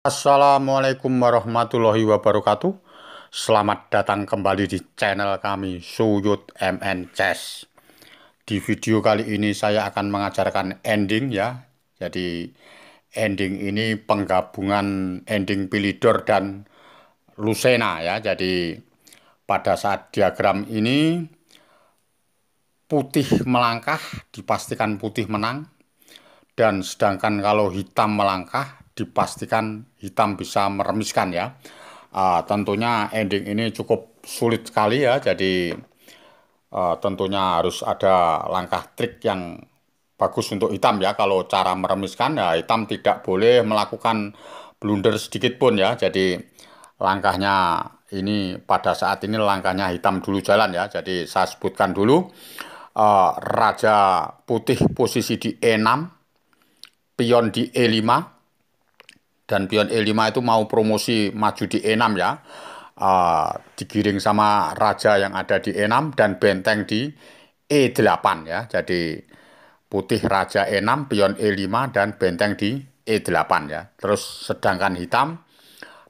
Assalamualaikum warahmatullahi wabarakatuh. Selamat datang kembali di channel kami Suyud MN Chess. Di video kali ini saya akan mengajarkan ending ya. Jadi ending ini penggabungan ending Philidor dan Lucena ya. Jadi pada saat diagram ini putih melangkah dipastikan putih menang. Dan sedangkan kalau hitam melangkah, dipastikan hitam bisa meremiskan ya. Tentunya ending ini cukup sulit sekali ya. Jadi tentunya harus ada langkah trik yang bagus untuk hitam ya. Kalau cara meremiskan ya hitam tidak boleh melakukan blunder sedikit pun ya. Jadi langkahnya ini pada saat ini langkahnya hitam dulu jalan ya. Jadi saya sebutkan dulu. Raja putih posisi di E6, pion di E5, dan pion E5 itu mau promosi maju di E6 ya. Digiring sama raja yang ada di E6 dan benteng di E8 ya. Jadi putih raja E6, pion E5 dan benteng di E8 ya. Terus sedangkan hitam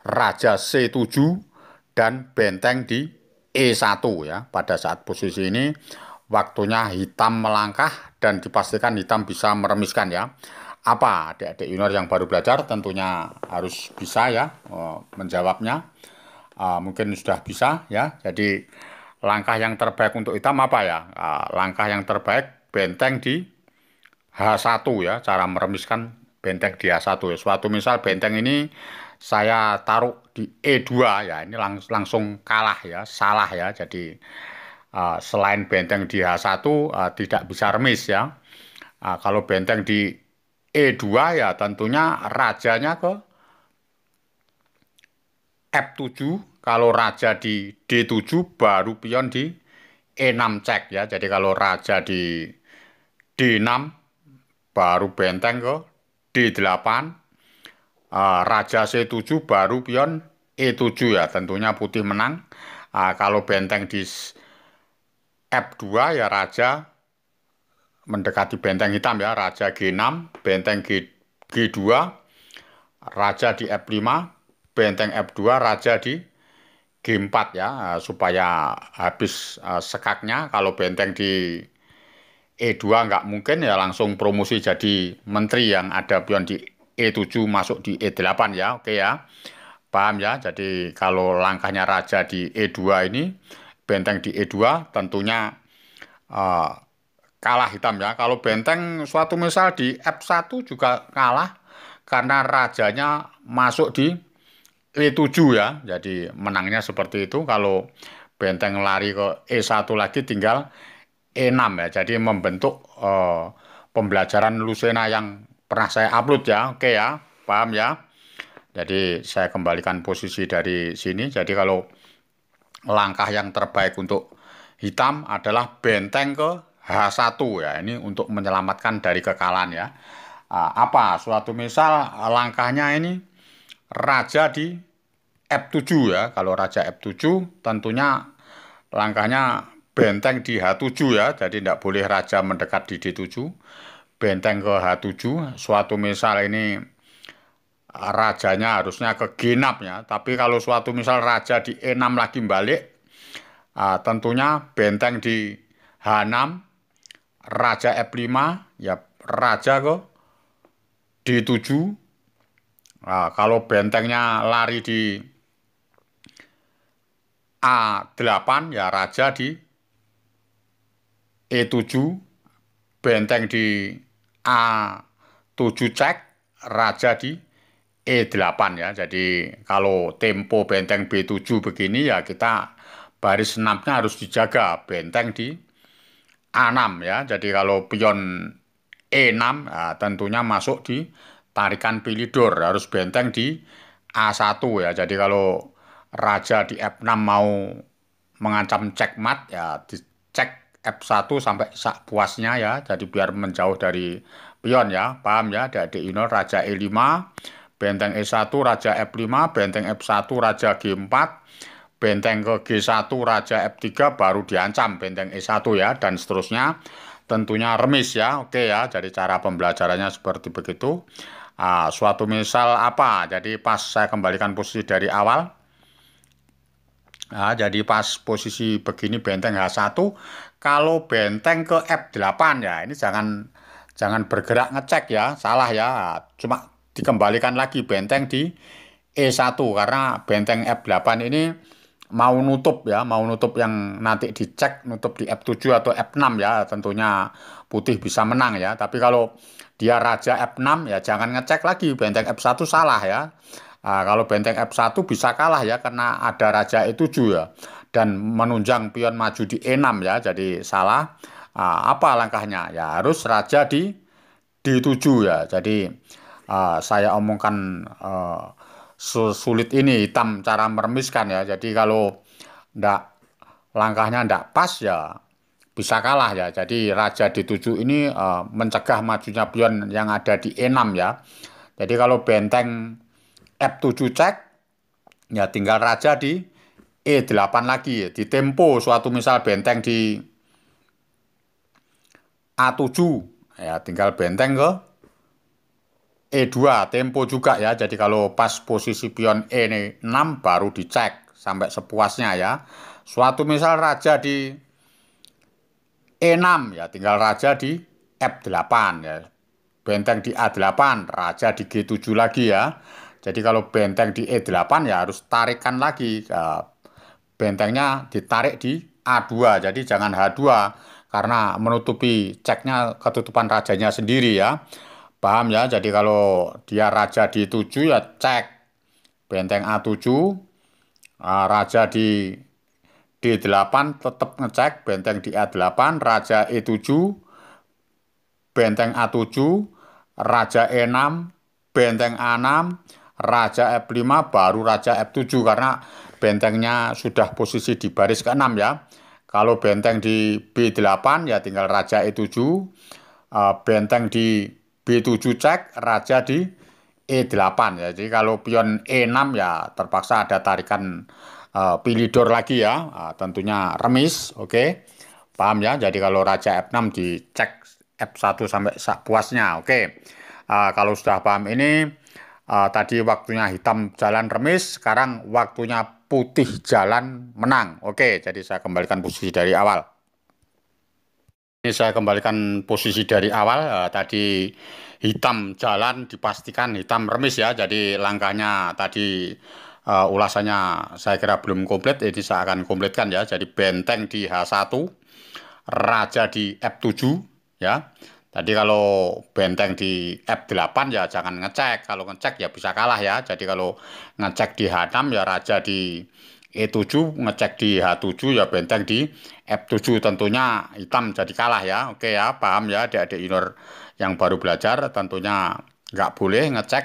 raja C7 dan benteng di E1 ya. Pada saat posisi ini waktunya hitam melangkah dan dipastikan hitam bisa meremiskan ya. Apa adik-adik junior yang baru belajar tentunya harus bisa ya menjawabnya. Mungkin sudah bisa ya. Jadi langkah yang terbaik untuk hitam apa ya? Langkah yang terbaik benteng di H1 ya. Cara meremiskan benteng di H1 ya. Suatu misal benteng ini saya taruh di E2 ya. Ini langsung kalah ya, salah ya. Jadi selain benteng di H1 tidak bisa remis ya. Kalau benteng di E2 ya tentunya rajanya ke F7. Kalau raja di D7 baru pion di E6 cek ya. Jadi kalau raja di D6 baru benteng ke D8. Raja C7 baru pion E7 ya. Tentunya putih menang. Kalau benteng di F2 ya raja mendekati benteng hitam ya. Raja G6, benteng G2, raja di F5, benteng F2, raja di G4 ya. Supaya habis sekaknya. Kalau benteng di E2 nggak mungkin ya langsung promosi jadi menteri yang ada pion di E7 masuk di E8 ya. Oke ya. Paham ya? Jadi kalau langkahnya raja di E2 ini, benteng di E2 tentunya kalah hitam ya. Kalau benteng suatu misal di F1 juga kalah karena rajanya masuk di E7 ya. Jadi menangnya seperti itu. Kalau benteng lari ke E1 lagi tinggal E6 ya. Jadi membentuk pembelajaran Lucena yang pernah saya upload ya. Oke ya, paham ya. Jadi saya kembalikan posisi dari sini. Jadi kalau langkah yang terbaik untuk hitam adalah benteng ke H1 ya. Ini untuk menyelamatkan dari kekalahan ya. Apa? Suatu misal langkahnya ini raja di F7 ya. Kalau raja F7 tentunya langkahnya benteng di H7 ya. Jadi tidak boleh raja mendekat di D7. Benteng ke H7. Suatu misal ini rajanya harusnya ke G6 ya. Tapi kalau suatu misal raja di E6 lagi balik, tentunya benteng di H6, raja F5, ya raja ke D7. Kalau bentengnya lari di A8, ya raja di E7, benteng di A7 cek, raja di E8 ya. Jadi kalau tempo benteng B7 begini ya kita baris 6-nya harus dijaga. Benteng di A6 ya. Jadi kalau pion E6 ya, tentunya masuk di tarikan Philidor. Harus benteng di A1 ya. Jadi kalau raja di F6 mau mengancam checkmate ya dicek F1 sampai sak puasnya ya. Jadi biar menjauh dari pion ya. Paham ya? Adik-adik raja E5, benteng E1 raja F5, benteng F1 raja G4, benteng ke G1 raja F3 baru diancam benteng E1 ya, dan seterusnya. Tentunya remis ya. Oke ya, jadi cara pembelajarannya seperti begitu. Suatu misal apa? Jadi pas saya kembalikan posisi dari awal. Jadi pas posisi begini benteng H1, kalau benteng ke F8 ya, ini jangan bergerak ngecek ya, salah ya. Cuma dikembalikan lagi benteng di E1 karena benteng F8 ini mau nutup ya, mau nutup yang nanti dicek nutup di F7 atau F6 ya, tentunya putih bisa menang ya. Tapi kalau dia raja F6 ya jangan ngecek lagi benteng F1 salah ya. Kalau benteng F1 bisa kalah ya karena ada raja E7 ya dan menunjang pion maju di E6 ya. Jadi salah. Apa langkahnya? Ya harus raja di D7 ya. Jadi saya omongkan sulit ini hitam cara meremiskan ya. Jadi kalau ndak langkahnya ndak pas ya bisa kalah ya. Jadi raja D7 ini mencegah majunya pion yang ada di E6 ya. Jadi kalau benteng F7 cek ya tinggal raja di E8 lagi ya. Di tempo suatu misal benteng di A7 ya tinggal benteng ke E2 tempo juga ya. Jadi kalau pas posisi pion E6 baru dicek sampai sepuasnya ya. Suatu misal raja di E6 ya tinggal raja di F8 ya. Benteng di A8, raja di G7 lagi ya. Jadi kalau benteng di E8 ya harus tarikan lagi. Bentengnya ditarik di A2. Jadi jangan H2 karena menutupi ceknya ketutupan rajanya sendiri ya. Paham ya? Jadi kalau dia raja di 7 ya cek benteng A7, raja di D8 tetap ngecek benteng di A8, raja E7, benteng A7, raja E6, benteng A6, raja F5, baru raja F7 karena bentengnya sudah posisi di baris ke-6 ya. Kalau benteng di B8 ya tinggal raja E7, benteng di B7 cek, raja di E8 ya. Jadi kalau pion E6 ya terpaksa ada tarikan pilidor lagi ya. Tentunya remis, oke. Paham ya? Jadi kalau raja F6 dicek F1 sampai puasnya, oke. Kalau sudah paham ini, tadi waktunya hitam jalan remis, sekarang waktunya putih jalan menang. Oke, jadi saya kembalikan posisi dari awal. Ini saya kembalikan posisi dari awal. Tadi hitam jalan dipastikan hitam remis ya. Jadi langkahnya tadi ulasannya saya kira belum komplit. Ini saya akan komplitkan ya. Jadi benteng di H1, raja di F7 ya. Tadi kalau benteng di F8 ya jangan ngecek. Kalau ngecek ya bisa kalah ya. Jadi kalau ngecek di H6 ya raja di E7, ngecek di H7 ya benteng di F7, tentunya hitam jadi kalah ya. Oke ya, paham ya adik-adik junior yang baru belajar, tentunya nggak boleh ngecek.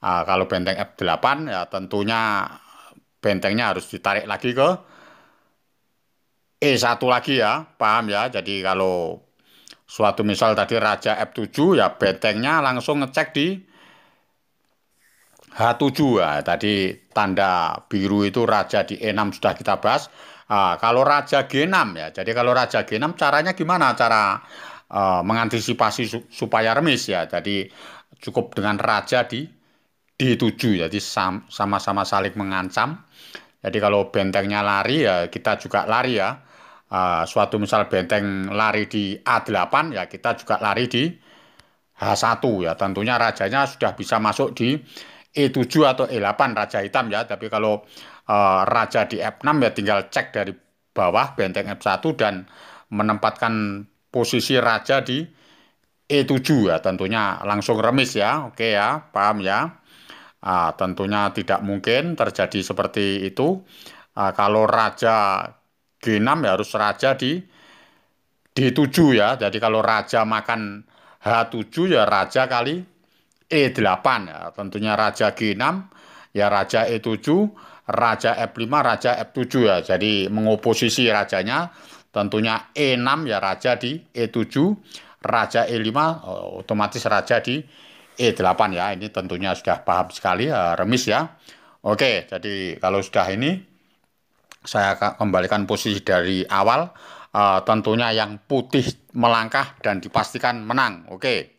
Kalau benteng F8 ya tentunya bentengnya harus ditarik lagi ke E1 lagi ya, paham ya. Jadi kalau suatu misal tadi raja F7 ya bentengnya langsung ngecek di H7 ya, tadi tanda biru itu raja di E6 sudah kita bahas. Kalau raja G6 ya, jadi kalau raja G6 caranya gimana? Cara mengantisipasi supaya remis ya. Jadi cukup dengan raja di D7, jadi sama-sama saling mengancam. Jadi kalau bentengnya lari ya kita juga lari ya. Suatu misal benteng lari di A8 ya kita juga lari di H1 ya. Tentunya rajanya sudah bisa masuk di E7 atau E8 raja hitam ya. Tapi kalau raja di F6 ya tinggal cek dari bawah benteng F1 dan menempatkan posisi raja di E7 ya. Tentunya langsung remis ya. Oke ya, paham ya. Tentunya tidak mungkin terjadi seperti itu. Kalau raja G6 ya harus raja di D7 ya. Jadi kalau raja makan H7 ya raja kali E8 ya. Tentunya raja G6 ya raja E7, raja F5, raja F7 ya. Jadi mengoposisi rajanya tentunya E6 ya raja di E7, raja E5 otomatis raja di E8 ya. Ini tentunya sudah paham sekali ya, remis ya. Oke, jadi kalau sudah ini saya akan kembalikan posisi dari awal. Tentunya yang putih melangkah dan dipastikan menang. Oke.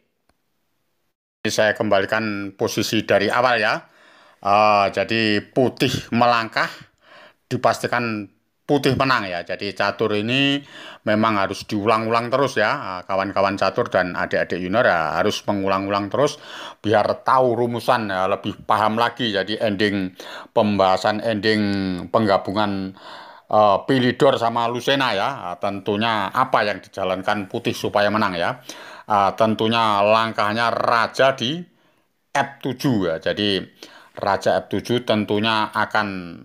Saya kembalikan posisi dari awal ya. Jadi putih melangkah dipastikan putih menang ya. Jadi catur ini memang harus diulang-ulang terus ya. Kawan-kawan catur dan adik-adik junior ya harus mengulang-ulang terus biar tahu rumusan ya, lebih paham lagi. Jadi pembahasan ending penggabungan Pilidor sama Lucena ya. Tentunya apa yang dijalankan putih supaya menang ya. Tentunya langkahnya raja di F7 ya. Jadi raja F7 tentunya akan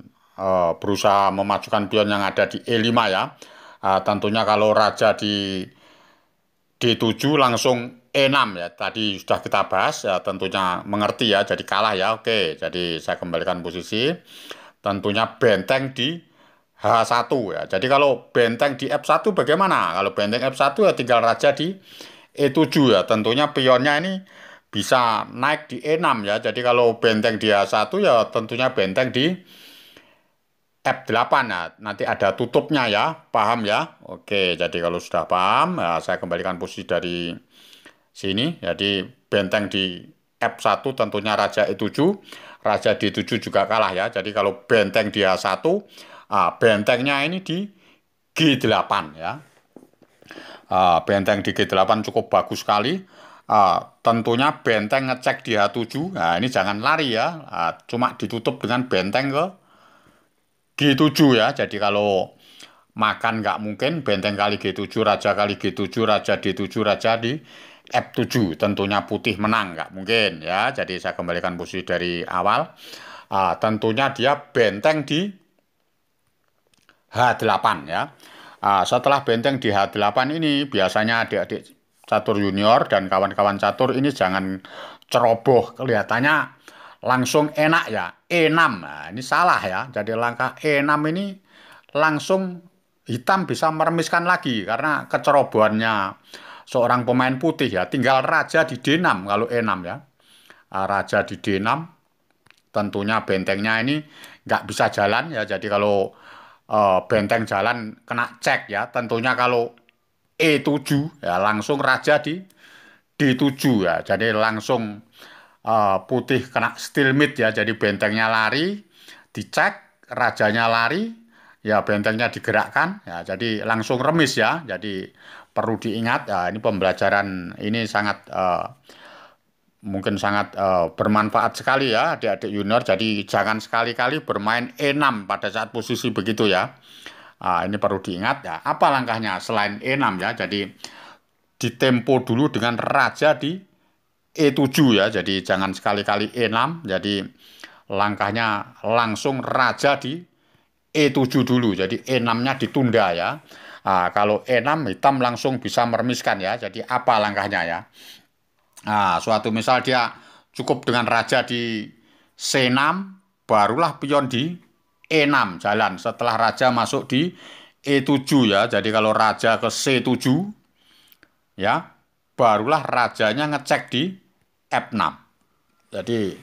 berusaha memajukan pion yang ada di E5 ya. Tentunya kalau raja di D7 langsung E6 ya. Tadi sudah kita bahas ya, tentunya mengerti ya, jadi kalah ya. Oke, jadi saya kembalikan posisi. Tentunya benteng di H1 ya. Jadi kalau benteng di F1 bagaimana? Kalau benteng F1 ya tinggal raja di E7 ya. Tentunya pionnya ini bisa naik di E6 ya. Jadi kalau benteng di H1 ya tentunya benteng di F8 ya. Nanti ada tutupnya ya. Paham ya? Oke, jadi kalau sudah paham ya saya kembalikan posisi dari sini. Jadi benteng di F1 tentunya raja E7, raja D7 juga kalah ya. Jadi kalau benteng di H1, bentengnya ini di G8 ya. Benteng di G8 cukup bagus sekali. Tentunya benteng ngecek di H7. Nah, ini jangan lari ya. Cuma ditutup dengan benteng ke G7 ya. Jadi kalau makan nggak mungkin benteng kali G7, raja kali G7, raja D7, raja di F7. Tentunya putih menang nggak mungkin ya. Jadi saya kembalikan posisi dari awal. Tentunya dia benteng di H8 ya. Setelah benteng di H8 ini biasanya adik-adik catur junior dan kawan-kawan catur ini jangan ceroboh, kelihatannya langsung enak ya. E6. Nah, ini salah ya. Jadi langkah E6 ini langsung hitam bisa meremiskan lagi karena kecerobohannya seorang pemain putih ya. Tinggal raja di D6 kalau E6 ya. Raja di D6 tentunya bentengnya ini nggak bisa jalan ya. Jadi kalau benteng jalan kena cek ya. Tentunya kalau E7 ya langsung raja di D7 ya. Jadi langsung putih kena stalemate ya. Jadi bentengnya lari, dicek, rajanya lari, ya bentengnya digerakkan ya. Jadi langsung remis ya. Jadi perlu diingat ya, ini pembelajaran ini sangat mungkin sangat bermanfaat sekali ya adik-adik junior. Jadi jangan sekali-kali bermain E6 pada saat posisi begitu ya. Ini perlu diingat ya. Apa langkahnya selain E6 ya? Jadi ditempo dulu dengan raja di E7 ya. Jadi jangan sekali-kali E6. Jadi langkahnya langsung raja di E7 dulu. Jadi E6-nya ditunda ya. Kalau E6 hitam langsung bisa meremiskan ya. Jadi apa langkahnya ya? Suatu misal dia cukup dengan raja di C6, barulah pion di E6 jalan. Setelah raja masuk di E7 ya. Jadi kalau raja ke C7 ya, barulah rajanya ngecek di F6. Jadi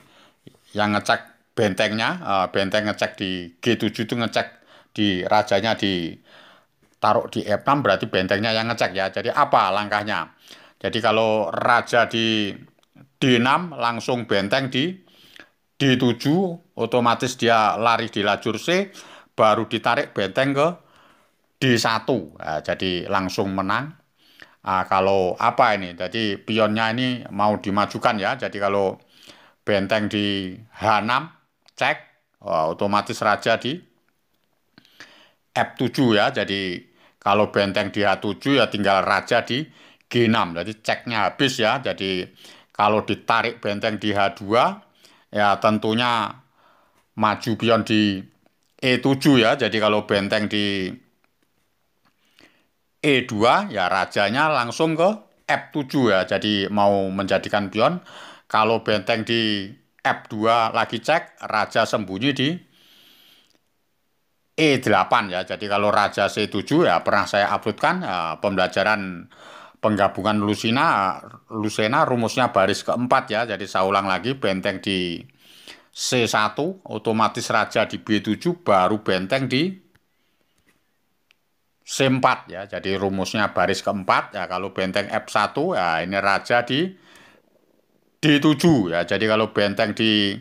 yang ngecek bentengnya, benteng ngecek di G7 itu ngecek di rajanya ditaruh di F6 berarti bentengnya yang ngecek ya. Jadi apa langkahnya? Jadi kalau raja di D6 langsung benteng di D7 otomatis dia lari di lajur C baru ditarik benteng ke D1. Jadi langsung menang. Kalau apa ini? Jadi pionnya ini mau dimajukan ya. Jadi kalau benteng di H6 cek otomatis raja di F7 ya. Jadi kalau benteng di H7 ya tinggal raja di G6. Jadi ceknya habis ya. Jadi kalau ditarik benteng di H2 ya tentunya maju pion di E7 ya. Jadi kalau benteng di E2 ya rajanya langsung ke F7 ya. Jadi mau menjadikan pion. Kalau benteng di F2 lagi cek, raja sembunyi di E8 ya. Jadi kalau raja C7 ya pernah saya uploadkan pembelajaran penggabungan Lucena rumusnya baris keempat ya. Jadi saya ulang lagi benteng di C1 otomatis raja di B7 baru benteng di C4 ya. Jadi rumusnya baris keempat ya. Kalau benteng F1 ya ini raja di D7 ya. Jadi kalau benteng di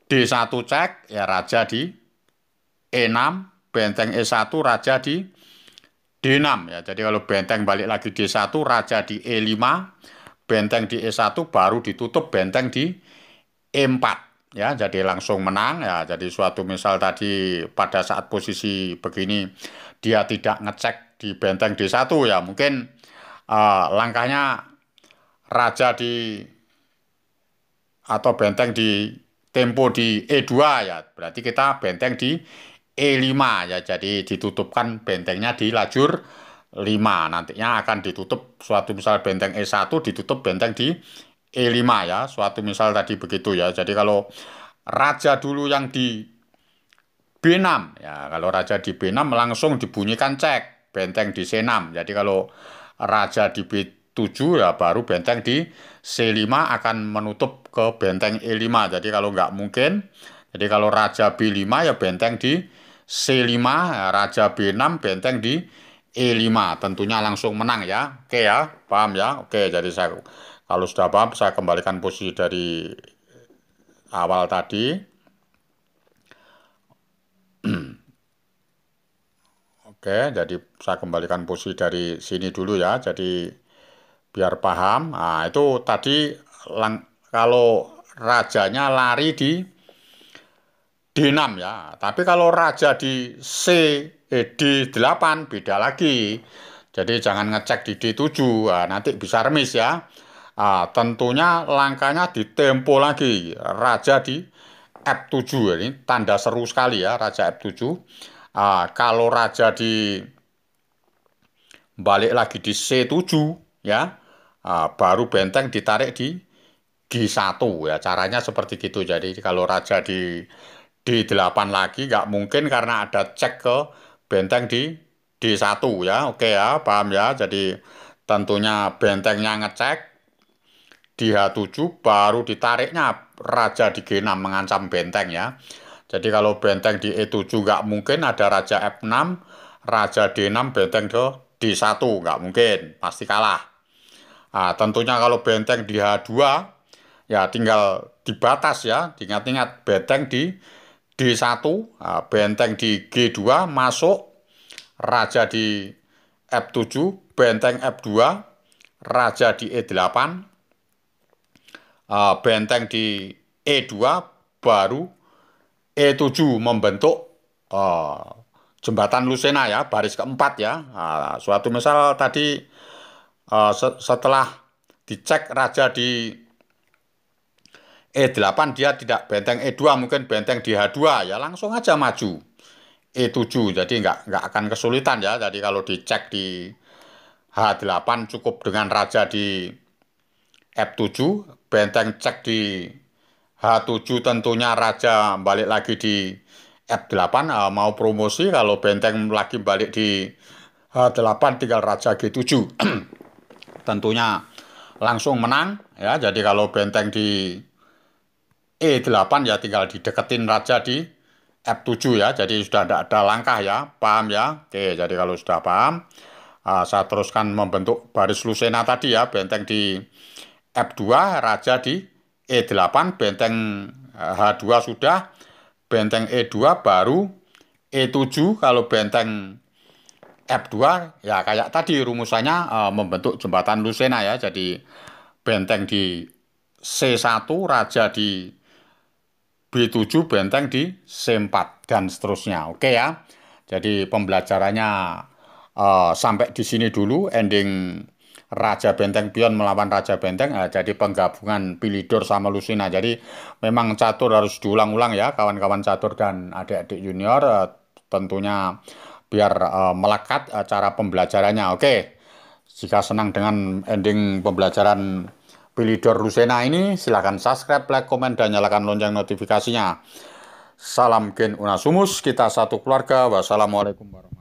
D1 cek ya raja di E6, benteng E1 raja di D6 ya. Jadi kalau benteng balik lagi D1 raja di E5, benteng di E1 baru ditutup benteng di E4 ya. Jadi langsung menang ya. Jadi suatu misal tadi pada saat posisi begini dia tidak ngecek di benteng D1 ya, mungkin langkahnya raja di atau benteng di tempo di E2 ya. Berarti kita benteng di E5 ya. Jadi ditutupkan bentengnya di lajur 5. Nantinya akan ditutup suatu misal benteng E1 ditutup benteng di E5 ya. Suatu misal tadi begitu ya. Jadi kalau raja dulu yang di B6 ya. Kalau raja di B6 langsung dibunyikan cek benteng di C6. Jadi kalau raja di B7 ya baru benteng di C5 akan menutup ke benteng E5. Jadi kalau nggak mungkin, jadi kalau raja B5 ya benteng di C5, ya, raja B6 benteng di E5. Tentunya langsung menang ya. Oke ya, paham ya? Oke, jadi saya kalau sudah paham saya kembalikan posisi dari awal tadi. Oke, jadi saya kembalikan posisi dari sini dulu ya. Jadi biar paham. Nah, itu tadi kalau rajanya lari di D6 ya. Tapi kalau raja di D8 beda lagi. Jadi jangan ngecek di D7. Nah, nanti bisa remis ya. Tentunya langkahnya ditempo lagi. Raja di F7. Ini tanda seru sekali ya, raja F7. Kalau raja di balik lagi di C7 ya, baru benteng ditarik di G1 ya. Caranya seperti gitu. Jadi kalau raja di D8 lagi nggak mungkin karena ada cek ke benteng di D1 ya. Oke ya, paham ya. Jadi tentunya bentengnya ngecek di H7 baru ditariknya raja di G6 mengancam benteng ya. Jadi kalau benteng di E7 nggak mungkin ada raja F6, raja D6 benteng ke D1 nggak mungkin, pasti kalah. Tentunya kalau benteng di H2 ya tinggal dibatas ya, ingat-ingat benteng di D1, benteng di G2 masuk, raja di F7, benteng F2, raja di E8, benteng di E2 baru E7 membentuk jembatan Lucena ya, baris keempat ya. Suatu misal tadi setelah dicek raja di E8 dia tidak benteng E2 mungkin benteng di H2 ya langsung aja maju E7 jadi nggak akan kesulitan ya. Jadi kalau dicek di H8 cukup dengan raja di F7, benteng cek di H7 tentunya raja balik lagi di F8 mau promosi, kalau benteng lagi balik di H8 tinggal raja G7 tentunya langsung menang ya. Jadi kalau benteng di E8 ya tinggal dideketin raja di F7 ya. Jadi sudah tidak ada langkah ya, paham ya. Oke, jadi kalau sudah paham saya teruskan membentuk baris Lucena tadi ya. Benteng di F2, raja di E8, benteng H2 sudah, benteng E2 baru E7. Kalau benteng F2 ya kayak tadi rumusannya membentuk jembatan Lucena ya. Jadi benteng di C1, raja di B7, benteng di C4 dan seterusnya. Oke ya. Jadi pembelajarannya sampai di sini dulu, ending Raja Benteng Pion melawan Raja Benteng. Jadi penggabungan Philidor sama Lucena. Jadi memang catur harus diulang-ulang ya kawan-kawan catur dan adik-adik junior. Tentunya biar melekat cara pembelajarannya. Oke. Jika senang dengan ending pembelajaran Philidor Lucena ini, silahkan subscribe, like, komen, dan nyalakan lonceng notifikasinya. Salam Gen Unasumus, kita satu keluarga. Wassalamualaikum warahmatullahi wabarakatuh.